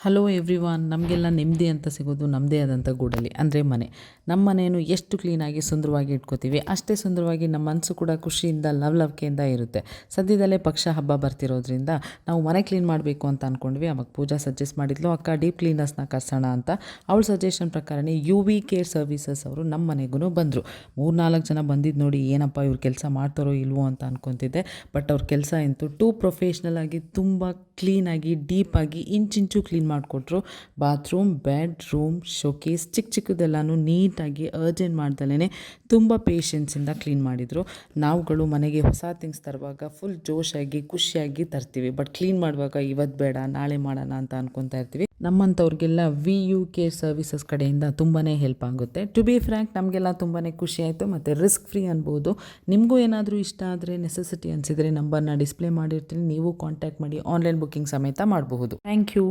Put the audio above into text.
Hello everyone. ನಮಗೆಲ್ಲ ನೆಮ್ಮದಿ ಅಂತ ಸಿಗೋದು ನಮ್ಮದೇ ಆದಂಥ ಗೂಡಲ್ಲಿ, ಅಂದರೆ ಮನೆ. ನಮ್ಮ ಮನೆಯನ್ನು ಎಷ್ಟು ಕ್ಲೀನಾಗಿ ಸುಂದರವಾಗಿ ಇಟ್ಕೋತೀವಿ, ಅಷ್ಟೇ ಸುಂದರವಾಗಿ ನಮ್ಮ ಮನಸ್ಸು ಕೂಡ ಖುಷಿಯಿಂದ ಲವಲವಿಕೆಯಿಂದ ಇರುತ್ತೆ. ಸದ್ಯದಲ್ಲೇ ಪಕ್ಷ ಹಬ್ಬ ಬರ್ತಿರೋದ್ರಿಂದ ನಾವು ಮನೆ ಕ್ಲೀನ್ ಮಾಡಬೇಕು ಅಂತ ಅಂದ್ಕೊಂಡ್ವಿ. ಅವಾಗ ಪೂಜಾ ಸಜೆಸ್ಟ್ ಮಾಡಿದ್ಲು, ಅಕ್ಕ ಡೀಪ್ ಕ್ಲೀನರ್ಸ್ನ ಕರ್ಸೋಣ ಅಂತ. ಅವಳ ಸಜೆಷನ್ ಪ್ರಕಾರನೇ UV ಕೇರ್ ಸರ್ವಿಸಸ್ ಅವರು ನಮ್ಮ ಮನೆಗೂ ಬಂದರು. 3-4 ಜನ ಬಂದಿದ್ದು ನೋಡಿ ಏನಪ್ಪ ಇವ್ರು ಕೆಲಸ ಮಾಡ್ತಾರೋ ಇಲ್ವೋ ಅಂತ ಅಂದ್ಕೊತಿದ್ದೆ. ಬಟ್ ಅವ್ರ ಕೆಲಸ ಅಂತೂ ಟೂ ಪ್ರೊಫೆಷ್ನಲ್ ಆಗಿ ತುಂಬ ಕ್ಲೀನಾಗಿ ಡೀಪಾಗಿ ಇಂಚಿಂಚು ಕ್ಲೀನ್ ಮಾಡಿಕೊಟ್ರು. ಬಾತ್ರೂಮ್, ಬೆಡ್ ರೂಮ್, ಶೋಕೇಸ್ ಚಿಕ್ಕದೆಲ್ಲನೂ ನೀಟಾಗಿ ಅರ್ಜೆಂಟ್ ಮಾಡ್ದಲೇ ತುಂಬ ಪೇಷನ್ಸಿಂದ ಕ್ಲೀನ್ ಮಾಡಿದರು. ನಾವುಗಳು ಮನೆಗೆ ಹೊಸ ಥಿಂಗ್ಸ್ ತರುವಾಗ ಫುಲ್ ಜೋಶಾಗಿ ಖುಷಿಯಾಗಿ ತರ್ತೀವಿ. ಬಟ್ ಕ್ಲೀನ್ ಮಾಡುವಾಗ ಇವತ್ತು ಬೇಡ ನಾಳೆ ಮಾಡೋಣ ಅಂತ ಅಂದ್ಕೊತಾ ಇರ್ತೀವಿ. ನಮ್ಮಂಥವ್ರಿಗೆಲ್ಲ VU ಕೇರ್ ಸರ್ವಿಸಸ್ ಕಡೆಯಿಂದ ತುಂಬಾ ಹೆಲ್ಪ್ ಆಗುತ್ತೆ. ಟು ಬಿ ಫ್ರ್ಯಾಂಕ್ ನಮಗೆಲ್ಲ ತುಂಬಾ ಖುಷಿ ಆಯಿತು ಮತ್ತು ರಿಸ್ಕ್ ಫ್ರೀ ಅನ್ಬೋದು. ನಿಮಗೂ ಏನಾದರೂ ಇಷ್ಟ ಆದರೆ, ನೆಸೆಸಿಟಿ ಅನಿಸಿದರೆ ನಂಬರ್ನ ಡಿಸ್ಪ್ಲೇ ಮಾಡಿರ್ತೀನಿ, ನೀವು ಕಾಂಟ್ಯಾಕ್ಟ್ ಮಾಡಿ ಆನ್ಲೈನ್ ಬುಕ್ಕಿಂಗ್ ಸಮೇತ ಮಾಡಬಹುದು. Thank you.